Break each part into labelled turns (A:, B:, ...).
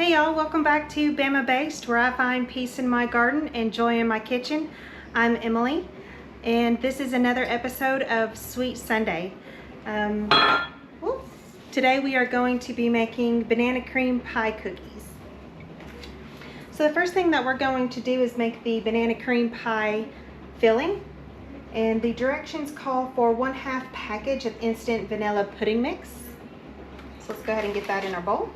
A: Hey y'all, welcome back to Bama Based, where I find peace in my garden and joy in my kitchen. I'm Emily, and this is another episode of Sweet Sunday. Today we are going to be making banana cream pie cookies. So the first thing that we're going to do is make the banana cream pie filling, and the directions call for 1/2 package of instant vanilla pudding mix. So let's go ahead and get that in our bowl.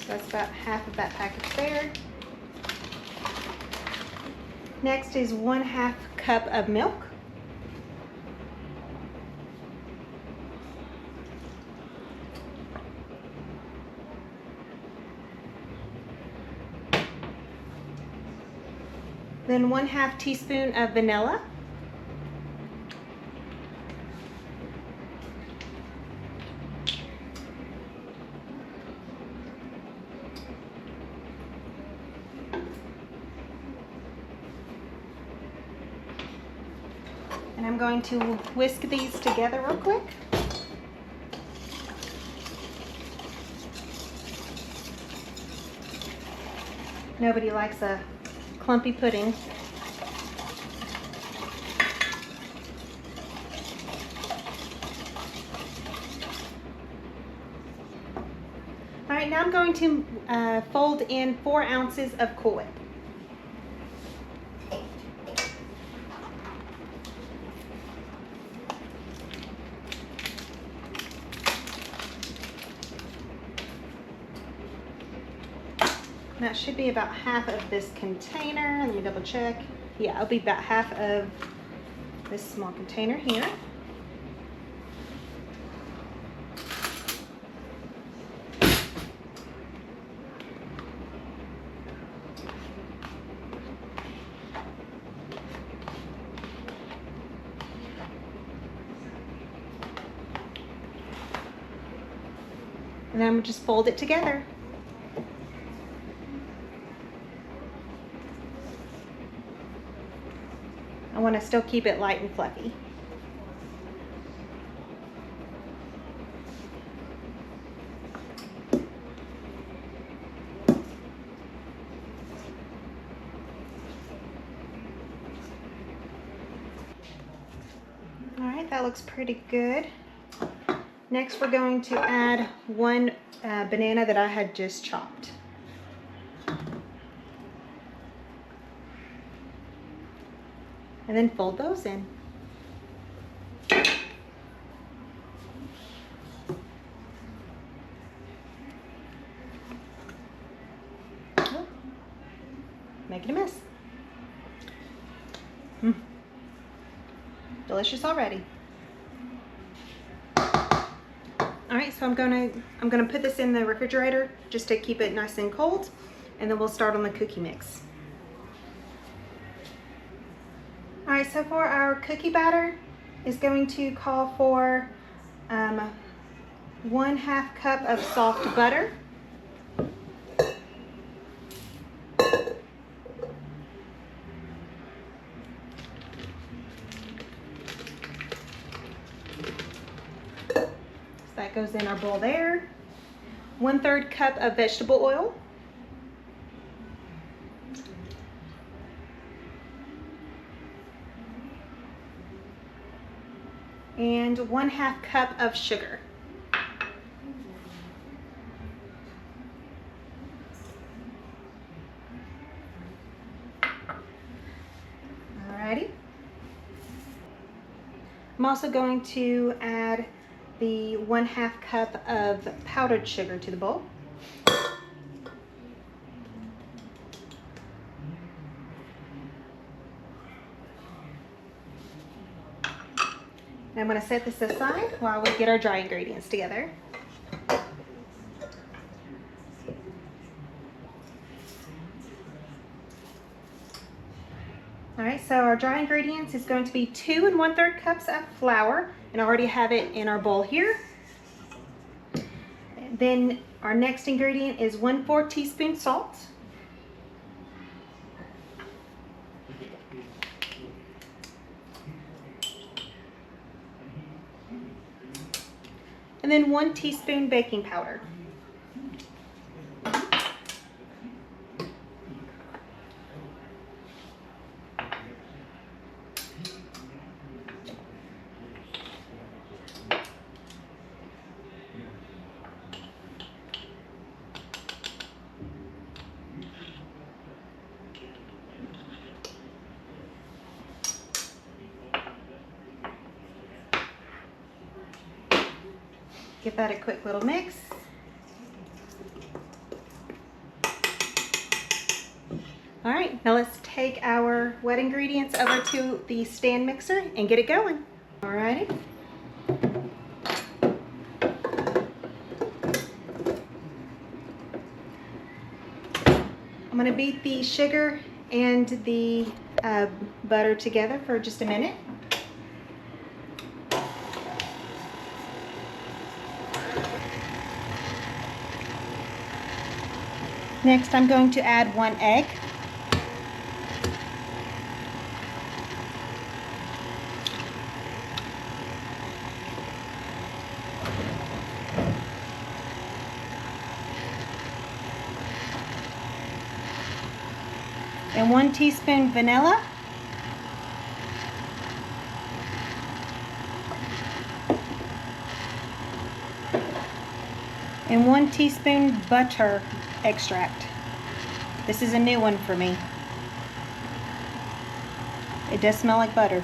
A: That's about half of that package there. Next is 1/2 cup of milk. Then 1/2 teaspoon of vanilla. And I'm going to whisk these together real quick. Nobody likes a clumpy pudding. All right, now I'm going to fold in 4 ounces of Cool Whip. That should be about half of this container. Let me double check. Yeah, it'll be about half of this small container here. And then I'm gonna just fold it together. I want to still keep it light and fluffy. All right, that looks pretty good. Next, we're going to add 1 banana that I had just chopped. And then fold those in. Oh, making a mess. Delicious already. All right, so I'm gonna put this in the refrigerator just to keep it nice and cold, and then we'll start on the cookie mix. All right, so for our cookie batter is going to call for 1/2 cup of soft butter. So that goes in our bowl there. 1/3 cup of vegetable oil. And 1/2 cup of sugar. Alrighty. I'm also going to add the 1/2 cup of powdered sugar to the bowl. I'm going to set this aside while we get our dry ingredients together. All right, so our dry ingredients is going to be 2 1/3 cups of flour, and I already have it in our bowl here. Then our next ingredient is 1/4 teaspoon salt. and then 1 teaspoon baking powder. Give that a quick little mix. All right, now let's take our wet ingredients over to the stand mixer and get it going. All righty. I'm gonna beat the sugar and the butter together for just a minute. Next, I'm going to add 1 egg. And 1 teaspoon vanilla. And 1 teaspoon butter extract. This is a new one for me. It does smell like butter.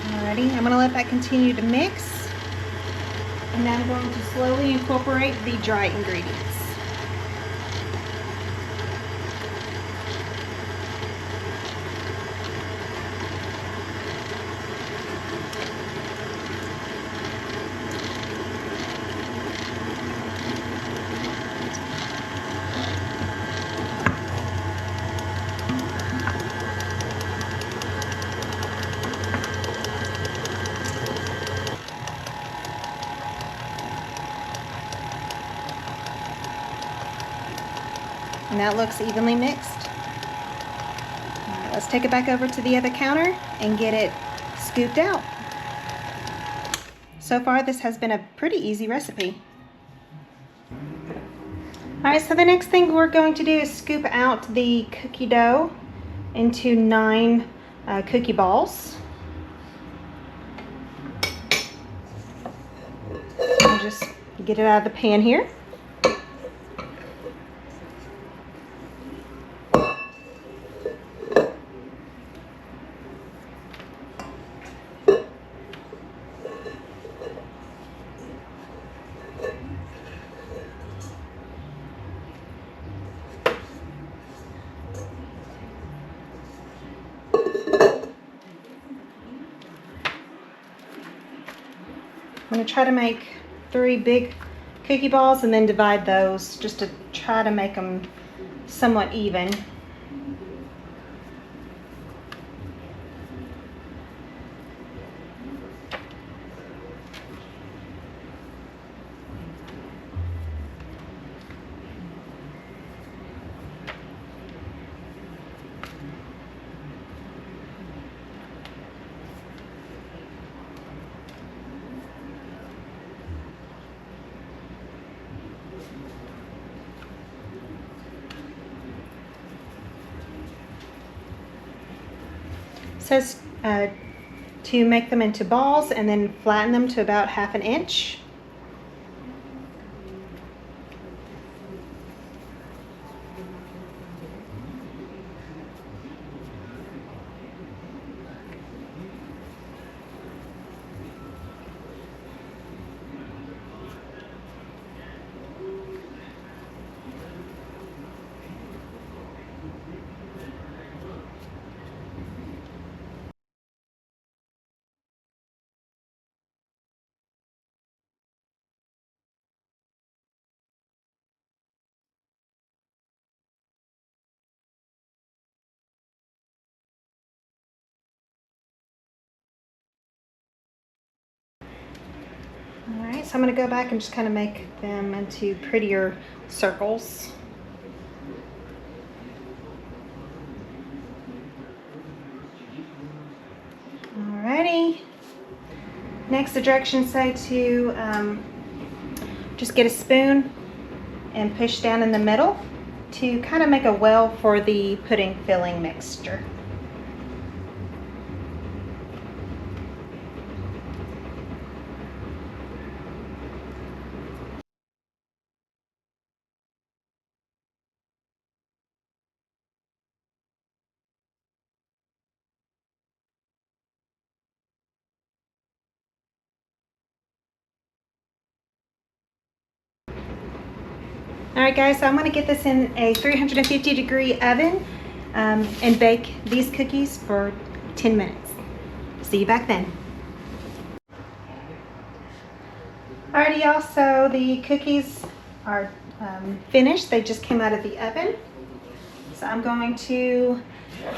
A: Alrighty, I'm going to let that continue to mix. And now I'm going to slowly incorporate the dry ingredients. And that looks evenly mixed. All right, let's take it back over to the other counter and get it scooped out. So far, this has been a pretty easy recipe. All right, so the next thing we're going to do is scoop out the cookie dough into 9 cookie balls. I'll just get it out of the pan here. I'm going to try to make 3 big cookie balls and then divide those just to try to make them somewhat even. Says to make them into balls and then flatten them to about 1/2 inch. Alright, so I'm going to go back and just kind of make them into prettier circles. Alrighty. Next, the directions say to just get a spoon and push down in the middle to kind of make a well for the pudding filling mixture. Alright guys, so I'm going to get this in a 350-degree oven and bake these cookies for 10 minutes. See you back then. Alrighty y'all, so the cookies are finished. They just came out of the oven. So I'm going to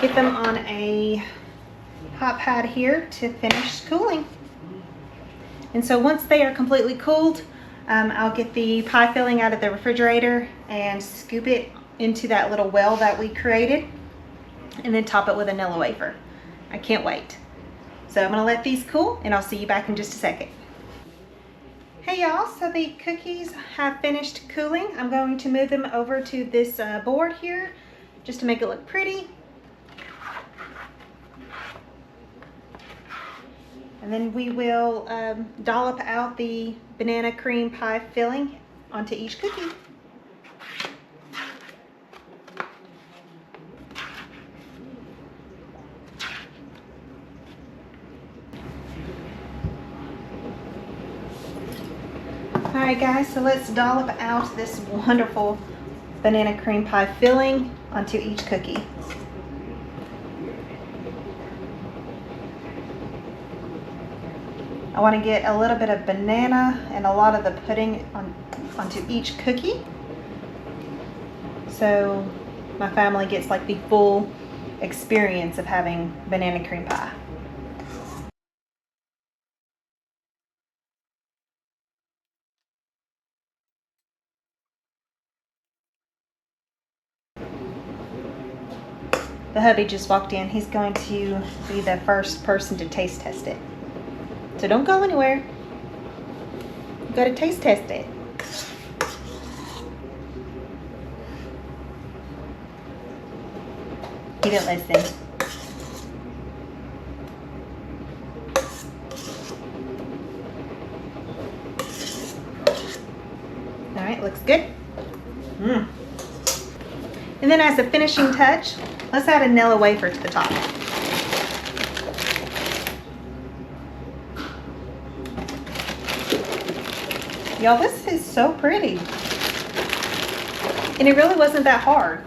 A: get them on a hot pad here to finish cooling. And so once they are completely cooled, I'll get the pie filling out of the refrigerator and scoop it into that little well that we created and then top it with a nilla wafer. I can't wait. So I'm gonna let these cool and I'll see you back in just a second. Hey y'all, so the cookies have finished cooling. I'm going to move them over to this board here just to make it look pretty. And then we will dollop out the banana cream pie filling onto each cookie. Alright guys, so let's dollop out this wonderful banana cream pie filling onto each cookie. I want to get a little bit of banana and a lot of the pudding onto each cookie, so my family gets like the full experience of having banana cream pie. The hubby just walked in. He's going to be the first person to taste test it. So don't go anywhere. You gotta taste test it. He didn't listen. All right, looks good. And then as a finishing touch, let's add a nilla wafer to the top. Y'all, this is so pretty. And it really wasn't that hard.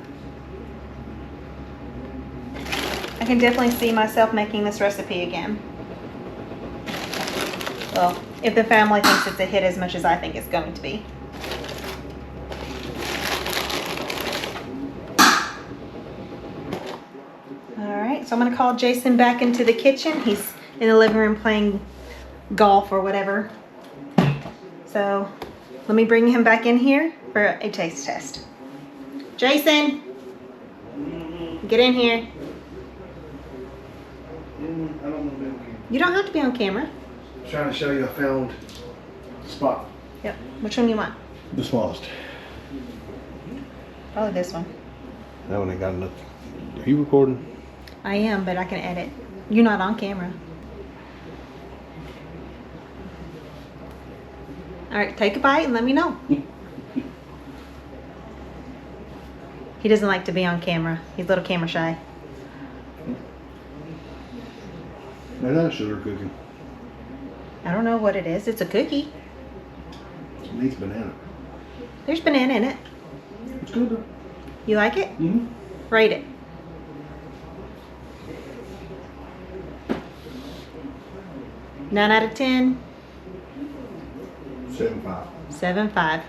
A: I can definitely see myself making this recipe again. Well, if the family thinks it's a hit as much as I think it's going to be. Alright, so I'm going to call Jason back into the kitchen. He's in the living room playing golf or whatever. So let me bring him back in here for a taste test. Jason, get in here.
B: I don't want to be on camera.
A: You don't have to be on camera.
B: I'm trying to show you I found the spot.
A: Yep. Which one you want?
B: The smallest.
A: Probably this one.
B: That one ain't got enough. Are you recording?
A: I am, but I can edit. You're not on camera. All right, take a bite and let me know. He doesn't like to be on camera. He's a little camera shy.
B: They're not a sugar cookie.
A: I don't know what it is. It's a cookie.
B: It needs banana.
A: There's banana in it.
B: It's good though.
A: You like it?
B: Mm-hmm.
A: Rate it. Nine out of 10.
B: 7.5.
A: 7.5.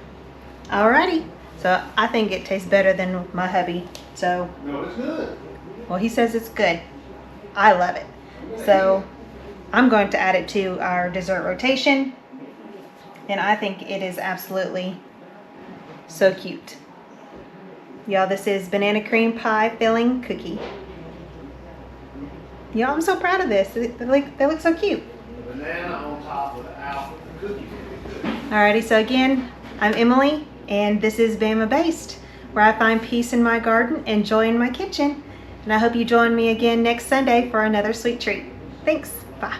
A: Alrighty. So I think it tastes better than my hubby. So,
B: No, it's good.
A: well, he says it's good. I love it. So I'm going to add it to our dessert rotation. And I think it is absolutely so cute. Y'all, this is banana cream pie filling cookie. Y'all, I'm so proud of this. They look so cute.
B: The banana on top without the cookie.
A: Alrighty, so again, I'm Emily, and this is Bama Based, where I find peace in my garden and joy in my kitchen. And I hope you join me again next Sunday for another sweet treat. Thanks. Bye.